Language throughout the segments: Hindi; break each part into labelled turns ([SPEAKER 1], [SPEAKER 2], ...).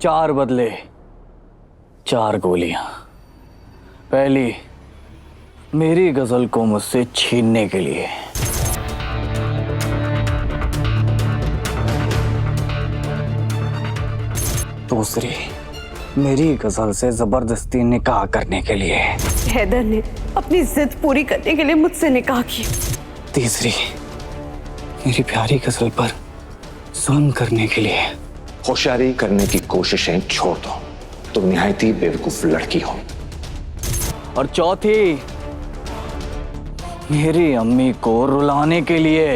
[SPEAKER 1] 4 बदले, 4 गोलियां। पहली मेरी गजल को मुझसे छीनने के लिए, दूसरी मेरी गजल से जबरदस्ती निकाह करने के लिए।
[SPEAKER 2] हैदर ने अपनी जिद पूरी करने के लिए मुझसे निकाह की।
[SPEAKER 1] तीसरी मेरी प्यारी गजल पर जुल्म करने के लिए।
[SPEAKER 3] होशियारी करने की कोशिशें छोड़ दो, तुम निहायत ही बेवकूफ लड़की हो।
[SPEAKER 1] और चौथी मेरी अम्मी को रुलाने के लिए।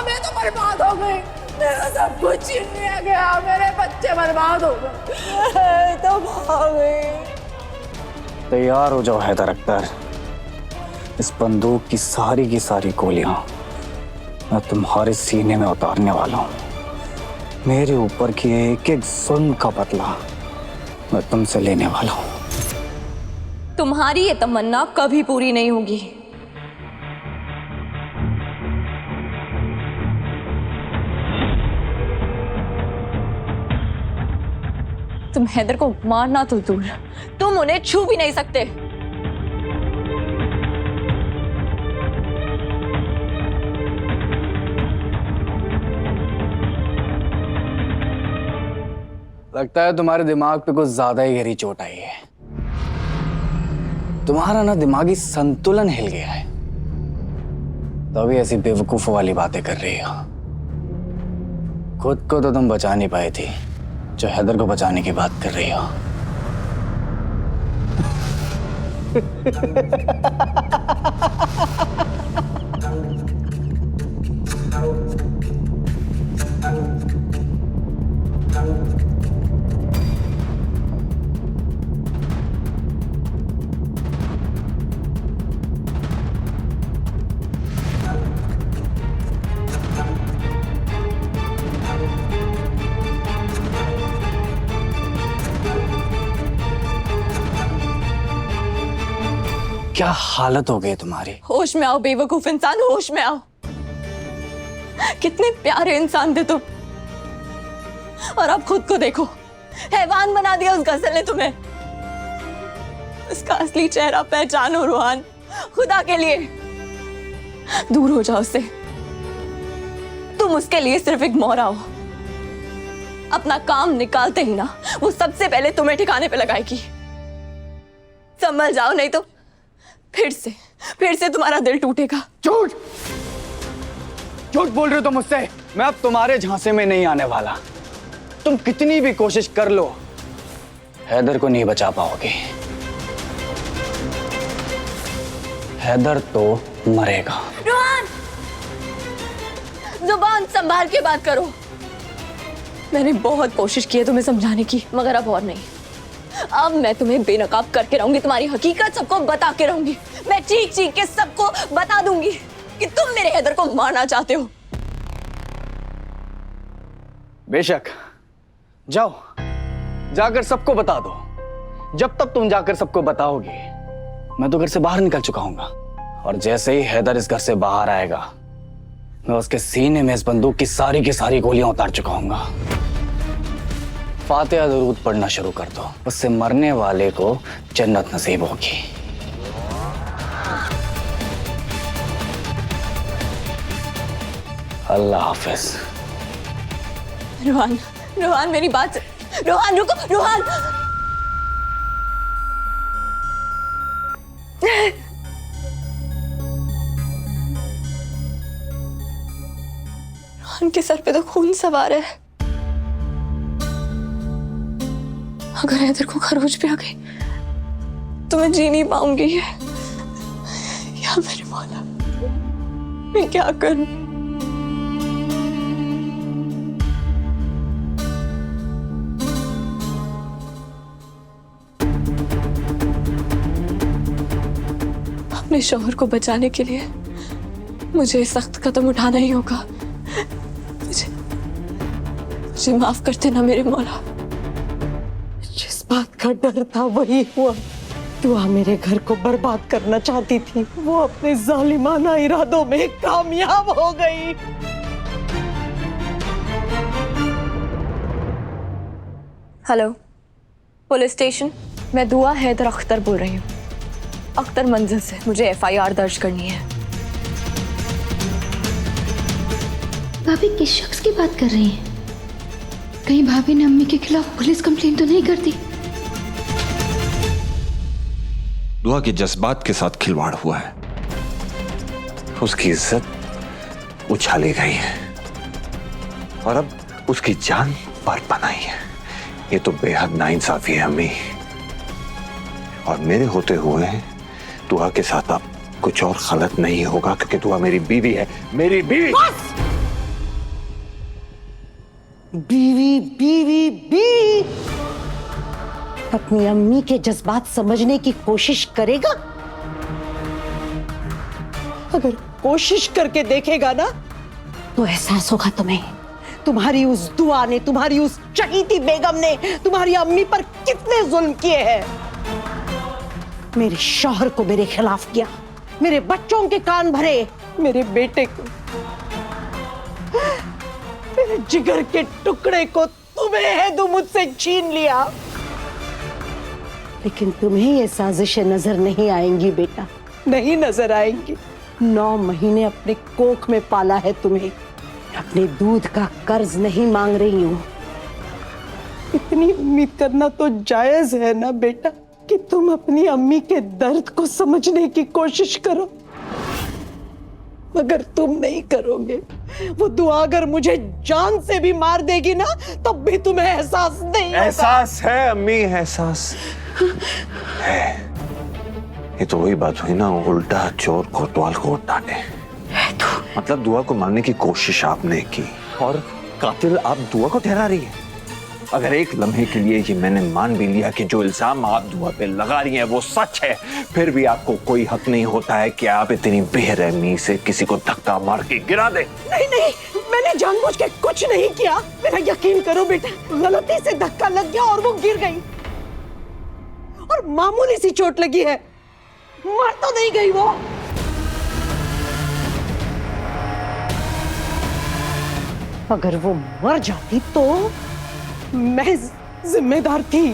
[SPEAKER 2] मैं तो बर्बाद हो गई, मेरा सब कुछ छीन लिया गया, मेरे बच्चे बर्बाद हो गए, तो भाग गई।
[SPEAKER 1] तैयार हो जाओ हैदर अख्तर, इस बंदूक की सारी गोलियां मैं तुम्हारे सीने में उतारने वाला हूं। मेरे ऊपर की एक एक जुल्म का बदला मैं तुमसे लेने वाला हूं।
[SPEAKER 4] तुम्हारी ये तमन्ना कभी पूरी नहीं होगी। तुम हैदर को मारना तो दूर, तुम उन्हें छू भी नहीं सकते।
[SPEAKER 1] लगता है तुम्हारे दिमाग पे कुछ ज्यादा ही गहरी चोट आई है। तुम्हारा ना दिमागी संतुलन हिल गया है, तभी ऐसी बेवकूफों वाली बातें कर रही हो। खुद को तो तुम बचा नहीं पाई थी, जो हैदर को बचाने की बात कर रही हो। क्या हालत हो गई तुम्हारी।
[SPEAKER 4] होश में आओ बेवकूफ इंसान, होश में आओ। कितने प्यारे इंसान थे तुम, और अब खुद को देखो, हैवान बना दिया उस गजल ने तुम्हें। उसका असली चेहरा पहचानो रूहान, खुदा के लिए दूर हो जाओ उससे। तुम उसके लिए सिर्फ एक मोहरा हो। अपना काम निकालते ही ना वो सबसे पहले तुम्हें ठिकाने पे लगाएगी। संभल जाओ, नहीं तो फिर से तुम्हारा दिल टूटेगा।
[SPEAKER 1] झूठ बोल रहे हो तुम मुझसे। मैं अब तुम्हारे झांसे में नहीं आने वाला। तुम कितनी भी कोशिश कर लो, हैदर को नहीं बचा पाओगे। हैदर तो मरेगा।
[SPEAKER 4] रोहन, जुबान संभाल के बात करो। मैंने बहुत कोशिश की है तुम्हें समझाने की, मगर अब और नहीं। अब मैं तुम्हें बेनकाब करके रहूंगी, तुम्हारी हकीकत सबको बता के रहूंगी। मैं चीख के सबको बता दूंगी कि तुम मेरे हैदर को मारना चाहते हो।
[SPEAKER 1] बेशक, जाओ जाकर सबको बता दो। जब तक तुम जाकर सबको बताओगे, मैं तो घर से बाहर निकल चुका हूंगा। और जैसे ही हैदर इस घर से बाहर आएगा, मैं उसके सीने में इस बंदूक की सारी गोलियां उतार चुका हूंगा। फातिहा दुरूद पढ़ना शुरू कर दो, उससे मरने वाले को जन्नत नसीब होगी। अल्लाह हाफिज।
[SPEAKER 4] रोहन मेरी बात, रोहन रुको, रोहन। रोहन के सर पे तो खून सवार है। अगर हैदर को खरोच भी आ गई तो मैं जी नहीं पाऊंगी। या मेरे मौला, मैं क्या करूं? अपने शौहर को बचाने के लिए मुझे सख्त कदम उठाना ही होगा। मुझे माफ करते ना मेरे मौला।
[SPEAKER 2] जिस बात का डर था वही हुआ। दुआ मेरे घर को बर्बाद करना चाहती थी, वो अपने जालिमाना इरादों में कामयाब हो गई।
[SPEAKER 4] Hello, police station. मैं दुआ हैदर अख्तर बोल रही हूँ, अख्तर मंजिल से। मुझे FIR दर्ज करनी है।
[SPEAKER 5] भाभी किस शख्स की बात कर रही हैं? कहीं भाभी ने अम्मी के खिलाफ पुलिस कंप्लेंट तो नहीं कर दी?
[SPEAKER 3] दुआ के जज्बात के साथ खिलवाड़ हुआ है, उसकी इज्जत उछाली गई है और अब उसकी जान पर बनाई है। ये तो बेहद नाइंसाफी है अम्मी, और मेरे होते हुए दुआ के साथ अब कुछ और गलत नहीं होगा, क्योंकि दुआ मेरी बीवी है, मेरी बीवी।
[SPEAKER 6] बीवी बीवी बीवी अपनी अम्मी के जज्बात समझने की कोशिश करेगा? अगर कोशिश करके देखेगा ना तो एहसास होगा तुम्हें, तुम्हारी उस दुआ ने, तुम्हारी उस चहीती बेगम ने तुम्हारी अम्मी पर कितने जुल्म किए हैं। मेरे शौहर को मेरे खिलाफ किया, मेरे बच्चों के कान भरे, मेरे बेटे को, मेरे जिगर के टुकड़े को तुम्हें है तो मुझसे छीन लिया। लेकिन तुम्हें ये साजिशें नजर नहीं आएंगी बेटा, नहीं नजर आएंगी। 9 महीने अपने कोख में पाला है तुम्हें, अपने दूध का कर्ज नहीं मांग रही हूं। इतनी उम्मीद करना तो जायज है ना बेटा कि तुम अपनी अम्मी के दर्द को समझने की कोशिश करो, मगर तुम नहीं करोगे। वो दुआ अगर मुझे जान से भी मार देगी ना तब भी तुम्हें एहसास नहीं होगा।
[SPEAKER 3] एहसास है अम्मी, एहसास है। ये तो वही बात हुई ना, उल्टा चोर कोतवाल को डांटे। मतलब दुआ को मारने की कोशिश आपने की और कातिल आप दुआ को ठहरा रही है। अगर एक लम्हे के लिए ये मैंने मान भी लिया कि जो इल्जाम आप दुआ पे लगा रही हैं वो सच है, फिर भी आपको कोई हक नहीं होता है कि आप इतनी बेरहमी से किसी को धक्का मार के गिरा दे।
[SPEAKER 6] नहीं नहीं, मैंने जानबूझ के कुछ नहीं किया। मेरा यकीन करो बेटा, गलती से धक्का लग गया और वो गिर गई, और मामूली सी चोट लगी है, मर तो नहीं गई वो। अगर वो मर जाती तो मैं जिम्मेदार थी,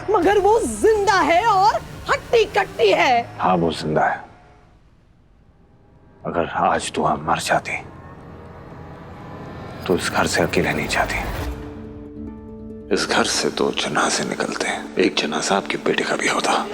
[SPEAKER 6] मगर वो जिंदा है और हट्टी कट्टी है।
[SPEAKER 3] हाँ वो जिंदा है। अगर आज दुआ मर जाती तो इस घर से अकेले नहीं जाती। इस घर से 2 जनाजे निकलते हैं, एक जनाजा आपके बेटे का भी होता।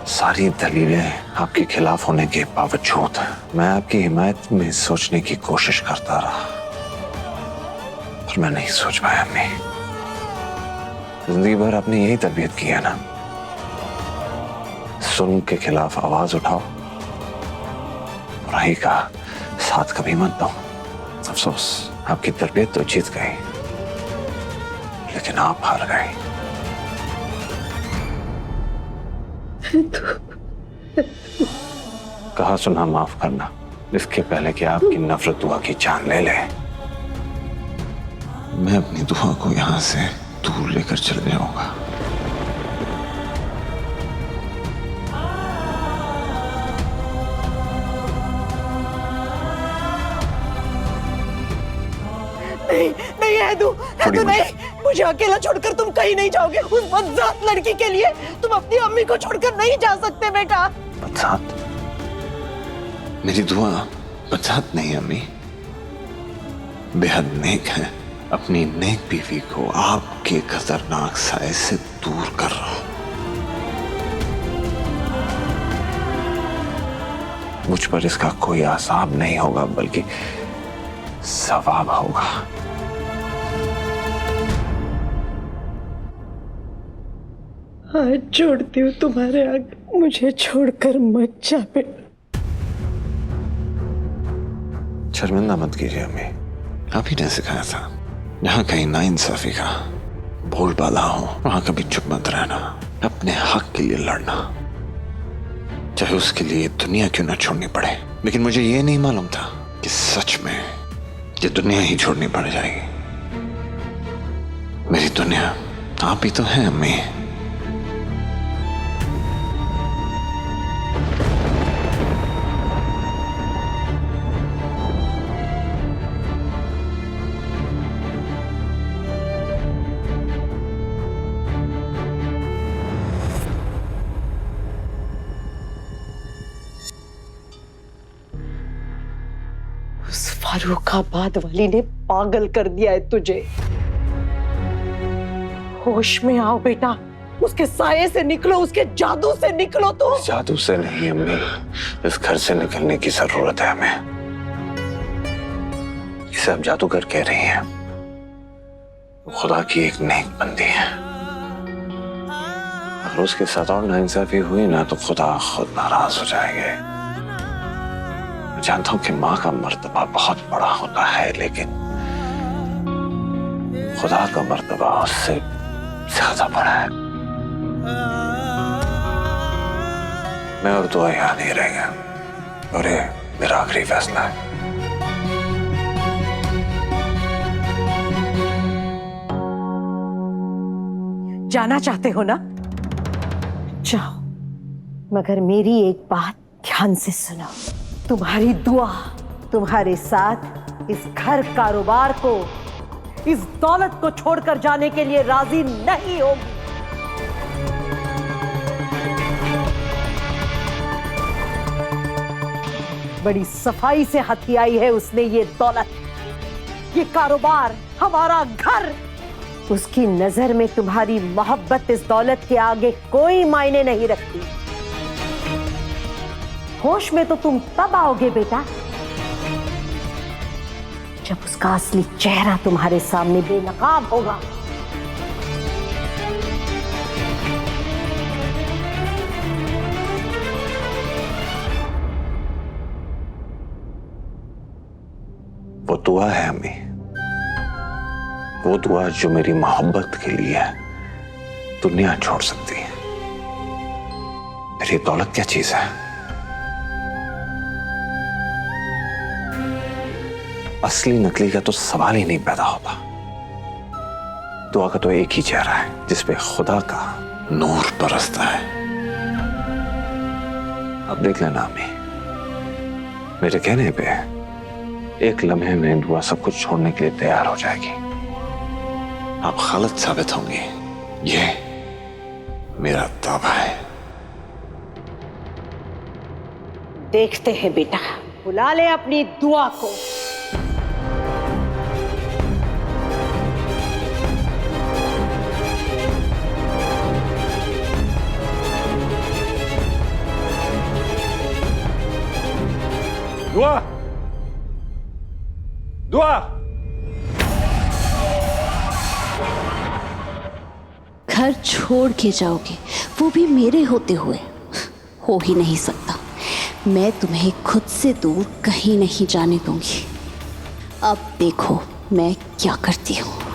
[SPEAKER 3] सारी दलीलें आपके खिलाफ होने के बावजूद मैं आपकी हिमायत में सोचने की कोशिश करता रहा, पर मैं नहीं सोच पाया अम्मी। जिंदगी भर आपने यही तरबियत की है ना, जुल्म के खिलाफ आवाज उठाओ, बुराई का साथ कभी मत दो। अफसोस आपकी तरबियत तो जीत गई, लेकिन आप हार गए। कहा सुना माफ करना, इसके पहले कि आपकी नफरत दुआ की जान ले ले। मैं अपनी दुआ को यहां से दूर लेकर चले जाऊंगा।
[SPEAKER 6] नहीं नहीं हैदू, हैदू नहीं, मुझे अकेला छोड़कर तुम कहीं नहीं जाओगे। उस बदजात लड़की के लिए तुम अपनी अम्मी को छोड़कर नहीं जा सकते बेटा।
[SPEAKER 3] बदजात? मेरी दुआ बदजात नहीं अम्मी, बेहद नेक है। अपनी नेक बीवी को आपके खतरनाक साए से दूर कर रहा हूं। मुझ पर इसका कोई आसाब नहीं होगा, बल्कि सवाब होगा।
[SPEAKER 6] हाथ जोड़ती हूँ तुम्हारे आगे, मुझे छोड़कर मत जा बेटा।
[SPEAKER 3] शर्मिंदा मत कीजिए अम्मी, आप ही ने सिखाया था, जहां कहीं नाइंसाफी का बोलबाला हो वहां कभी चुप मत रहना, अपने हक के लिए लड़ना, चाहे उसके लिए दुनिया क्यों ना छोड़नी पड़े। लेकिन मुझे ये नहीं मालूम था कि सच में ये दुनिया ही छोड़नी पड़ जाएगी। मेरी दुनिया आप ही तो हैं अम्मी।
[SPEAKER 6] फारूखाबाद वाली ने पागल कर दिया है तुझे। होश में आओ बेटा, उसके साये से निकलो, उसके जादू से निकलो। तो
[SPEAKER 3] जादू से नहीं अम्मी, इस घर से निकलने की जरूरत है हमें। इसे आप जादूगर कह रही हैं, खुदा की एक नेक बंदी है। अगर उसके साथ और नाइंसाफी हुई ना तो खुदा खुद नाराज हो जाएंगे। मैं जानता हूं कि माँ का मर्तबा बहुत बड़ा होता है, लेकिन खुदा का मर्तबा उससे ज्यादा बड़ा है। मैं और दुआ यहाँ नहीं रहेंगे और ये मेरा आखिरी फैसला है।
[SPEAKER 6] जाना चाहते हो ना, जाओ, मगर मेरी एक बात ध्यान से सुनो। तुम्हारी दुआ तुम्हारे साथ इस घर कारोबार को, इस दौलत को छोड़कर जाने के लिए राजी नहीं होगी। बड़ी सफाई से हथियाई है उसने ये दौलत, ये कारोबार, हमारा घर। उसकी नजर में तुम्हारी मोहब्बत इस दौलत के आगे कोई मायने नहीं रखती। होश में तो तुम तब आओगे बेटा जब उसका असली चेहरा तुम्हारे सामने बेनकाब होगा।
[SPEAKER 3] वो दुआ है अम्मी, वो दुआ जो मेरी मोहब्बत के लिए दुनिया छोड़ सकती है। मेरी दौलत क्या चीज है? असली नकली का तो सवाल ही नहीं पैदा होता। दुआ का तो एक ही चेहरा है जिसपे खुदा का नूर बरसता है। अब देख लेना अम्मी, मेरे कहने पे एक लम्हे में दुआ सब कुछ छोड़ने के लिए तैयार हो जाएगी। आप गलत साबित होंगे, ये मेरा दावा है।
[SPEAKER 6] देखते हैं बेटा, बुला ले अपनी दुआ को।
[SPEAKER 3] दुआ, दुआ।
[SPEAKER 7] घर छोड़ के जाओगे, वो भी मेरे होते हुए? हो ही नहीं सकता। मैं तुम्हें खुद से दूर कहीं नहीं जाने दूंगी। अब देखो मैं क्या करती हूँ।